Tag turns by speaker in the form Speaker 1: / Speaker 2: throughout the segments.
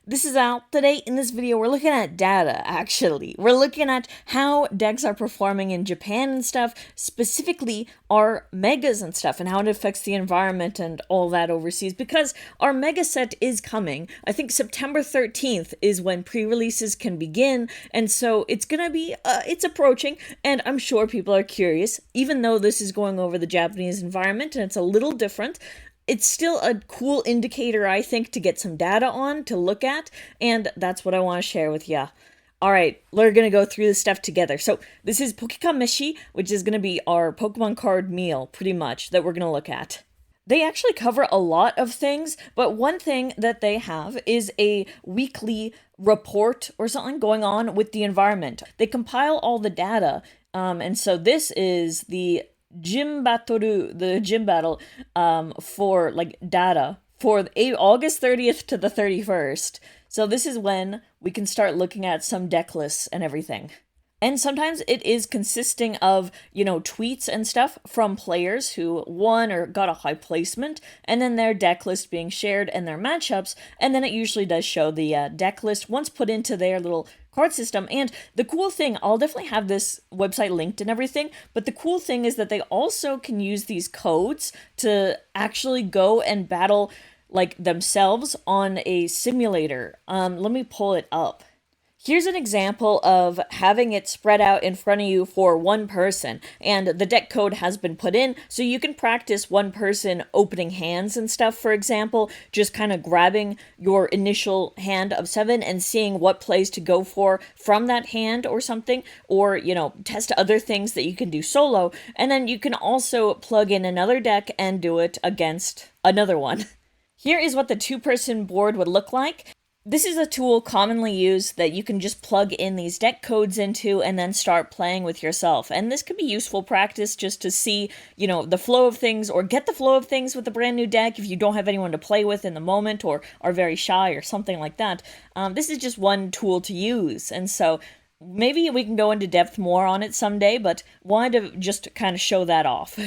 Speaker 1: This is Al. Today, in this video, we're looking at data, actually. We're looking at how decks are performing in Japan and stuff, specifically our megas and stuff, and how it affects the environment and all that overseas, because our mega set is coming. I think September 13th is when pre-releases can begin, and so it's gonna be, it's approaching, and I'm sure people are curious, even though this is going over the Japanese environment, and it's a little different. It's still a cool indicator, I think, to get some data on, to look at, and that's what I want to share with ya. Alright, we're gonna go through this stuff together. So, this is Pokekameshi, which is gonna be our Pokemon card meal, pretty much, that we're gonna look at. They actually cover a lot of things, but one thing that they have is a weekly report or something going on with the environment. They compile all the data, and so this is the gym battle for like data for August 30th to the 31st. So this is when we can start looking at some deck lists and everything. And sometimes it is consisting of, tweets and stuff from players who won or got a high placement, and then their deck list being shared and their matchups, and then it usually does show the deck list once put into their little card system. And the cool thing, I'll definitely have this website linked and everything, but the cool thing is that they also can use these codes to actually go and battle like themselves on a simulator. Let me pull it up. Here's an example of having it spread out in front of you for one person, and the deck code has been put in, so you can practice one person opening hands and stuff, for example, just kind of grabbing your initial hand of 7 and seeing what plays to go for from that hand or something, or, test other things that you can do solo, and then you can also plug in another deck and do it against another one. Here is what the two-person board would look like. This is a tool commonly used that you can just plug in these deck codes into and then start playing with yourself. And this could be useful practice just to see, the flow of things, or get the flow of things with a brand new deck if you don't have anyone to play with in the moment or are very shy or something like that. This is just one tool to use. And so maybe we can go into depth more on it someday, but wanted to just kind of show that off.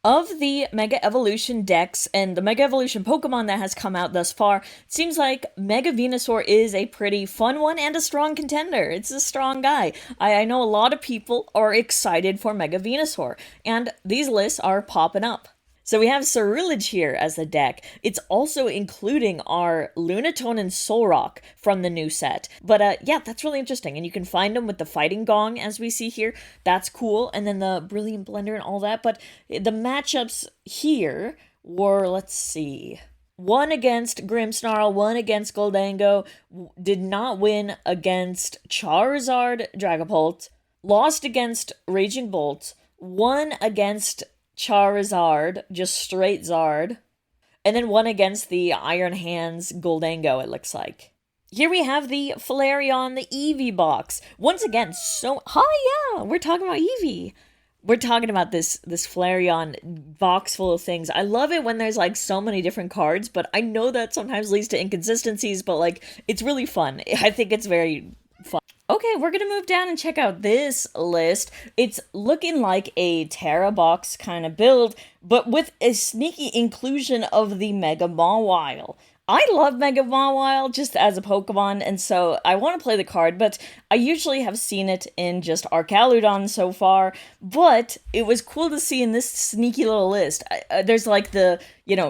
Speaker 1: Of the Mega Evolution decks and the Mega Evolution Pokemon that has come out thus far, it seems like Mega Venusaur is a pretty fun one and a strong contender. It's a strong guy. I know a lot of people are excited for Mega Venusaur, and these lists are popping up. So we have Ceruledge here as the deck. It's also including our Lunatone and Solrock from the new set. But yeah, that's really interesting. And you can find them with the Fighting Gong, as we see here. That's cool. And then the Brilliant Blender and all that. But the matchups here were, let's see, one against Grimmsnarl, one against Goldango, did not win against Charizard Dragapult, lost against Raging Bolt, won against Charizard, just straight Zard, and then one against the Iron Hands Goldango, it looks like. Here we have the Flareon, the Eevee box. Once again, we're talking about Eevee. We're talking about this Flareon box full of things. I love it when there's like so many different cards, but I know that sometimes leads to inconsistencies, but like, it's really fun. I think it's very fun. Okay, we're gonna move down and check out this list. It's looking like a Terra box kind of build, but with a sneaky inclusion of the Mega Mawile. I love Mega Mawile just as a Pokemon, and so I want to play the card, but I usually have seen it in just Arcaludon so far, but it was cool to see in this sneaky little list. There's like the,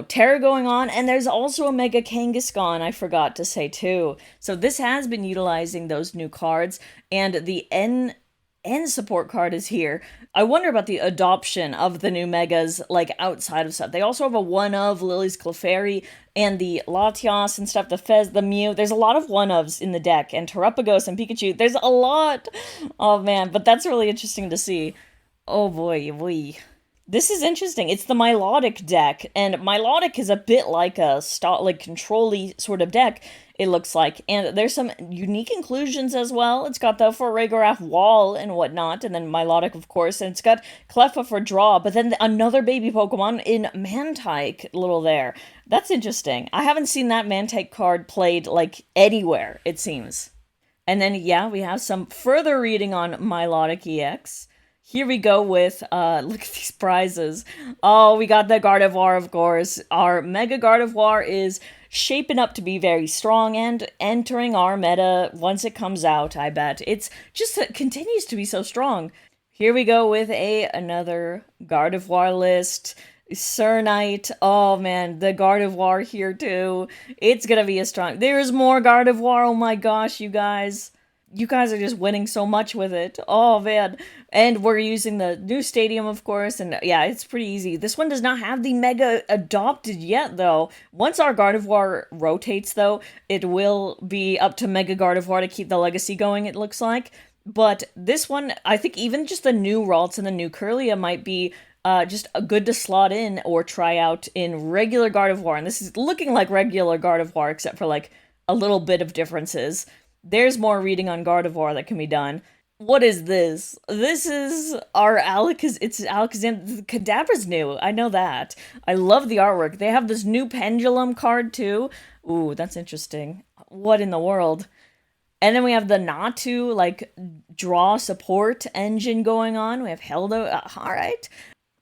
Speaker 1: Terra going on, and there's also a Mega Kangaskhan, I forgot to say too. So this has been utilizing those new cards, and the N support card is here. I wonder about the adoption of the new Megas, like, outside of stuff. They also have a one-of Lily's Clefairy, and the Latios and stuff, the Fez, the Mew. There's a lot of one-ofs in the deck, and Terrapagos and Pikachu. There's a lot! Oh, man, but that's really interesting to see. Oh, boy. This is interesting. It's the Milotic deck, and Milotic is a bit like a control-y sort of deck, it looks like. And there's some unique inclusions as well. It's got the Farigiraf Wall and whatnot, and then Milotic, of course, and it's got Cleffa for draw, but then another baby Pokemon in Mantike little there. That's interesting. I haven't seen that Mantike card played, like, anywhere, it seems. And then, yeah, we have some further reading on Milotic EX. Here we go with, look at these prizes. Oh, we got the Gardevoir, of course. Our Mega Gardevoir is shaping up to be very strong and entering our meta once it comes out, I bet. It's just it continues to be so strong. Here we go with another Gardevoir list. Sir Knight. Oh man, the Gardevoir here too. It's gonna be a strong. There's more Gardevoir. Oh my gosh, you guys. You guys are just winning so much with it. Oh man. And we're using the new stadium, of course, and yeah, it's pretty easy. This one does not have the Mega adopted yet, though. Once our Gardevoir rotates, though, it will be up to Mega Gardevoir to keep the legacy going, it looks like. But this one, I think even just the new Ralts and the new Curlia might be just good to slot in or try out in regular Gardevoir. And this is looking like regular Gardevoir, except for like a little bit of differences. There's more reading on Gardevoir that can be done. What is this? This is our it's Alakazam. Kadabra's new. I know that. I love the artwork. They have this new pendulum card too. Ooh, that's interesting. What in the world? And then we have the Natu, like, draw support engine going on. We have Heldo. Alright.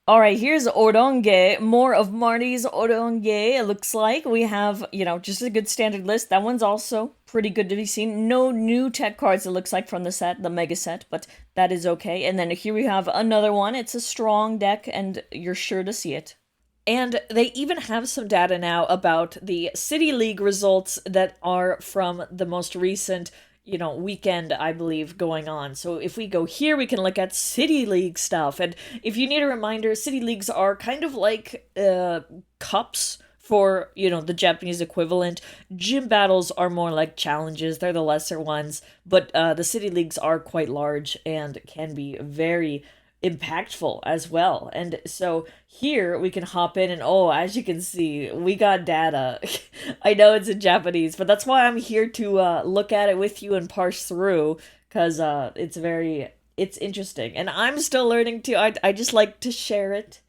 Speaker 1: Alright, here's Oronge. More of Marty's Oronge, it looks like. We have, just a good standard list. That one's also pretty good to be seen. No new tech cards, it looks like, from the set, the Mega set, but that is okay. And then here we have another one. It's a strong deck, and you're sure to see it. And they even have some data now about the City League results that are from the most recent weekend, I believe, going on. So if we go here, we can look at City League stuff. And if you need a reminder, City Leagues are kind of like cups for, the Japanese equivalent. Gym battles are more like challenges. They're the lesser ones. But the City Leagues are quite large and can be very impactful as well. And so here we can hop in and as you can see, we got data. I know it's in Japanese, but that's why I'm here to look at it with you and parse through, because it's interesting. And I'm still learning too. I just like to share it.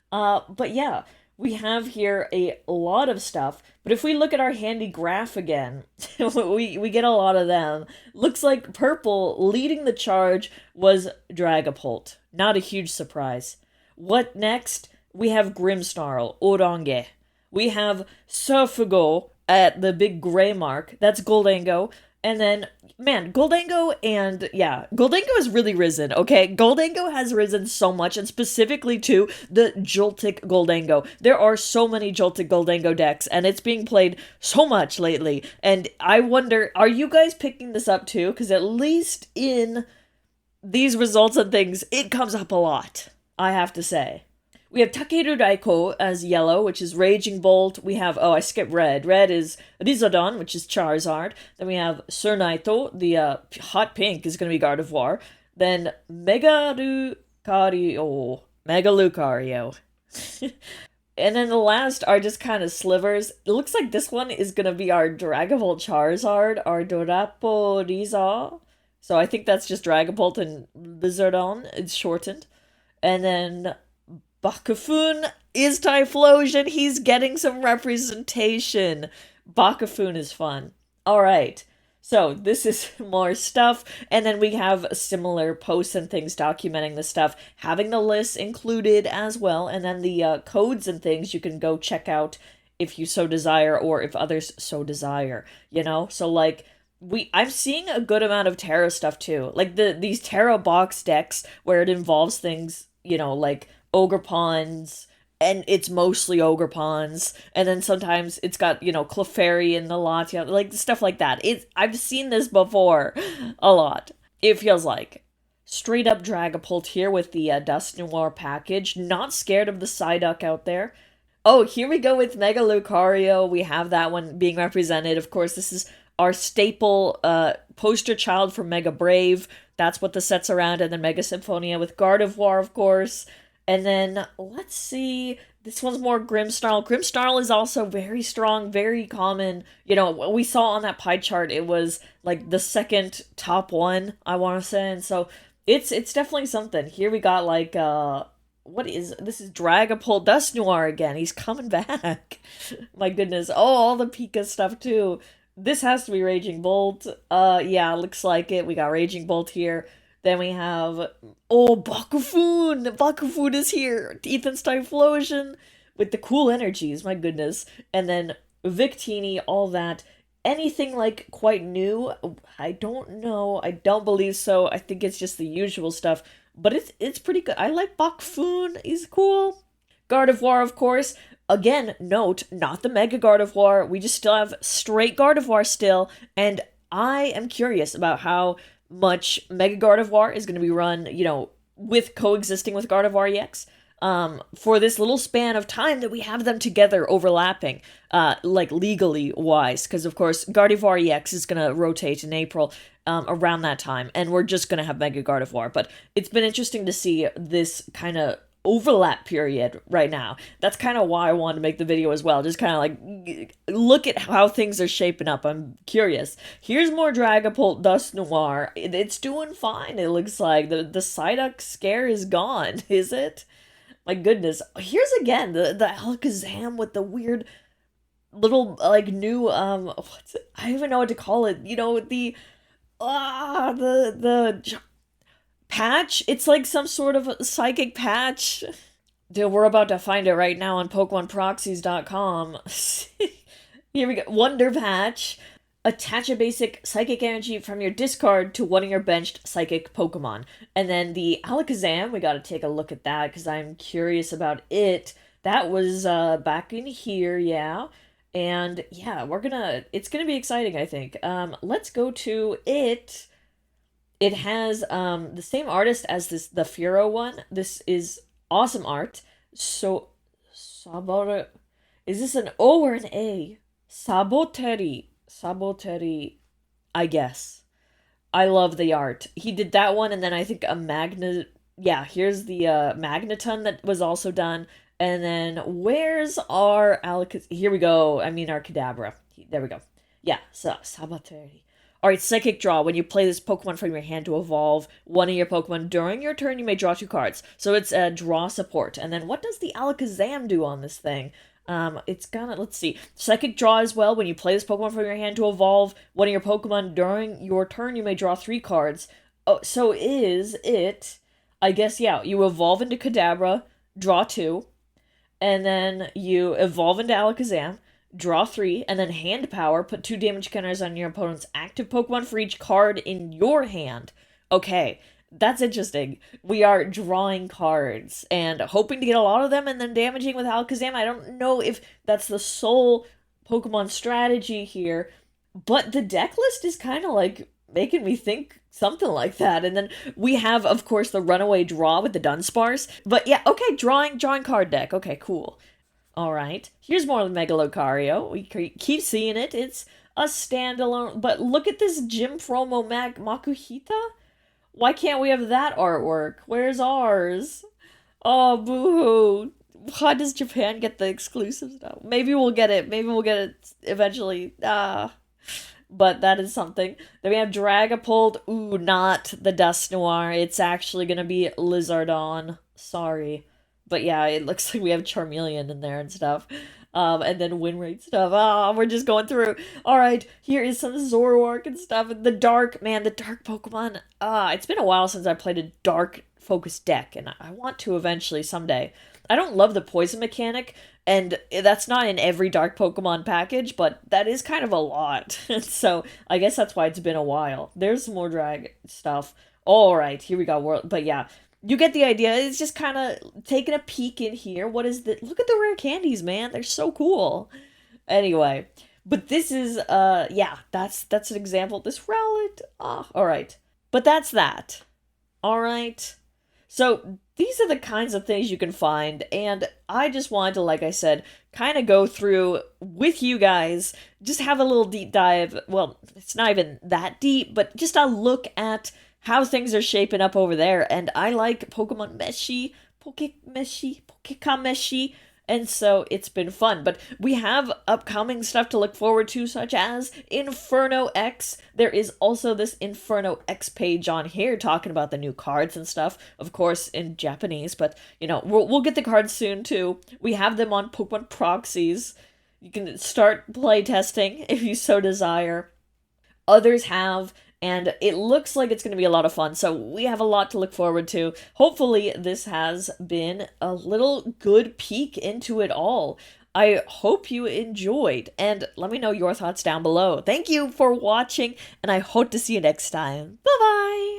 Speaker 1: But yeah, we have here a lot of stuff, but if we look at our handy graph again, we get a lot of them. Looks like purple leading the charge was Dragapult. Not a huge surprise. What next? We have Grimmsnarl, Orange. We have Surfugo at the big gray mark. That's Goldango. And then, man, Goldango has really risen, okay? Goldango has risen so much, and specifically to the Joltik Goldango. There are so many Joltik Goldango decks, and it's being played so much lately. And I wonder, are you guys picking this up too? Because at least in these results and things, it comes up a lot, I have to say. We have Takeru Raiko as yellow, which is Raging Bolt. We have, I skipped red. Red is Rizodon, which is Charizard. Then we have Sir Naito, the hot pink is going to be Gardevoir. Then Mega Lucario. And then the last are just kind of slivers. It looks like this one is going to be our Dragapult Charizard, our Doraporiza. So I think that's just Dragapult and Lizardon. It's shortened. And then Bakafun is Typhlosion. He's getting some representation. Bakafun is fun. Alright, so this is more stuff. And then we have similar posts and things documenting the stuff, having the lists included as well. And then the codes and things you can go check out if you so desire, or if others so desire, So like, I'm seeing a good amount of Terra stuff too. Like these Terra box decks where it involves things, like Ogre Pawns, and it's mostly Ogre Pawns, and then sometimes it's got, Clefairy in the lot, like stuff like that. I've seen this before a lot, it feels like. Straight up Dragapult here with the Dust Noir package. Not scared of the Psyduck out there. Oh, here we go with Mega Lucario. We have that one being represented. Of course, this is our staple poster child for Mega Brave. That's what the set's around. And then Mega Symphonia with Gardevoir, of course. And then, let's see, this one's more Grimmsnarl. Grimmsnarl is also very strong, very common. We saw on that pie chart, it was like the second top one, I want to say. And so, it's definitely something. Here we got like, this is Dragapult Dust Noir again. He's coming back. My goodness. Oh, all the Pika stuff too. This has to be Raging Bolt. Yeah, looks like it. We got Raging Bolt here. Then we have, Bakafun! Bakafun is here! Ethan's Typhlosion with the cool energies, my goodness. And then Victini, all that. Anything like quite new? I don't know. I don't believe so. I think it's just the usual stuff, but it's pretty good. I like Bakfun. He's cool. Gardevoir, of course. Again, note, not the Mega Gardevoir. We just still have straight Gardevoir still, and I am curious about how much Mega Gardevoir is going to be run, with coexisting with Gardevoir EX. For this little span of time that we have them together overlapping, like legally wise, because of course Gardevoir EX is gonna rotate in April, around that time, and we're just gonna have Mega Gardevoir. But it's been interesting to see this kind of overlap period right now. That's kind of why I wanted to make the video as well. Just kind of like look at how things are shaping up. I'm curious. Here's more Dragapult Dust Noir. It's doing fine. It looks like the Psyduck scare is gone. Is it? My goodness. Here's again the Alakazam with the weird little like new what's it? I don't even know what to call it. The patch. It's like some sort of a psychic patch. Dude, we're about to find it right now on PokemonProxies.com. Here we go. Wonder Patch. Attach a basic psychic energy from your discard to one of your benched psychic Pokemon. And then the Alakazam, we gotta take a look at that because I'm curious about it. That was back in here, yeah. And yeah, it's gonna be exciting, I think. Let's go to it. It has the same artist as the Furo one. This is awesome art. So, is this an O or an A? Saboteri, I guess. I love the art. He did that one, and then I think a Yeah, here's the Magneton that was also done. And then where's our Here we go. I mean our Kadabra. There we go. Yeah, so Saboteri. Alright, Psychic Draw. When you play this Pokemon from your hand to evolve one of your Pokemon during your turn, you may draw 2 cards. So it's a draw support. And then what does the Alakazam do on this thing? It's gonna, let's see, Psychic Draw as well. When you play this Pokemon from your hand to evolve one of your Pokemon during your turn, you may draw 3 cards. Oh, so is it, I guess, yeah, you evolve into Kadabra, draw 2, and then you evolve into Alakazam, draw 3, and then Hand Power, put 2 damage counters on your opponent's active Pokemon for each card in your hand. Okay, that's interesting. We are drawing cards and hoping to get a lot of them and then damaging with Alakazam. I don't know if that's the sole Pokemon strategy here, but the deck list is kind of like making me think something like that. And then we have, of course, the Runaway Draw with the Dunsparce. But yeah, okay, drawing card deck. Okay, cool. All right, here's more of the Mega Lucario. We keep seeing it. It's a standalone, but look at this Jim Fromo Makuhita. Why can't we have that artwork? Where's ours? Oh, boo-hoo. Why does Japan get the exclusive stuff? Maybe we'll get it. Maybe we'll get it eventually. But that is something. Then we have Dragapult. Ooh, not the Dust Noir. It's actually going to be Lizardon. Sorry. But yeah, it looks like we have Charmeleon in there and stuff. And then win rate stuff. We're just going through. Alright, here is some Zoroark and stuff. And the dark Pokemon. It's been a while since I played a dark focused deck, and I want to eventually someday. I don't love the poison mechanic, and that's not in every dark Pokemon package, but that is kind of a lot. So I guess that's why it's been a while. There's some more drag stuff. Alright, here we go. But yeah, you get the idea. It's just kind of taking a peek in here. What is the... Look at the rare candies, man. They're so cool. Anyway, but this is, yeah, that's an example. This Rowlet, alright. But that's that. Alright. So, these are the kinds of things you can find, and I just wanted to, like I said, kind of go through with you guys, just have a little deep dive. Well, it's not even that deep, but just a look at how things are shaping up over there. And I like Pokekameshi, and so it's been fun. But we have upcoming stuff to look forward to, such as Inferno X. There is also this Inferno X page on here talking about the new cards and stuff, of course in Japanese, but we'll get the cards soon too. We have them on Pokemon Proxies. You can start playtesting if you so desire. Others have, and it looks like it's going to be a lot of fun, so we have a lot to look forward to. Hopefully, this has been a little good peek into it all. I hope you enjoyed, and let me know your thoughts down below. Thank you for watching, and I hope to see you next time. Bye bye!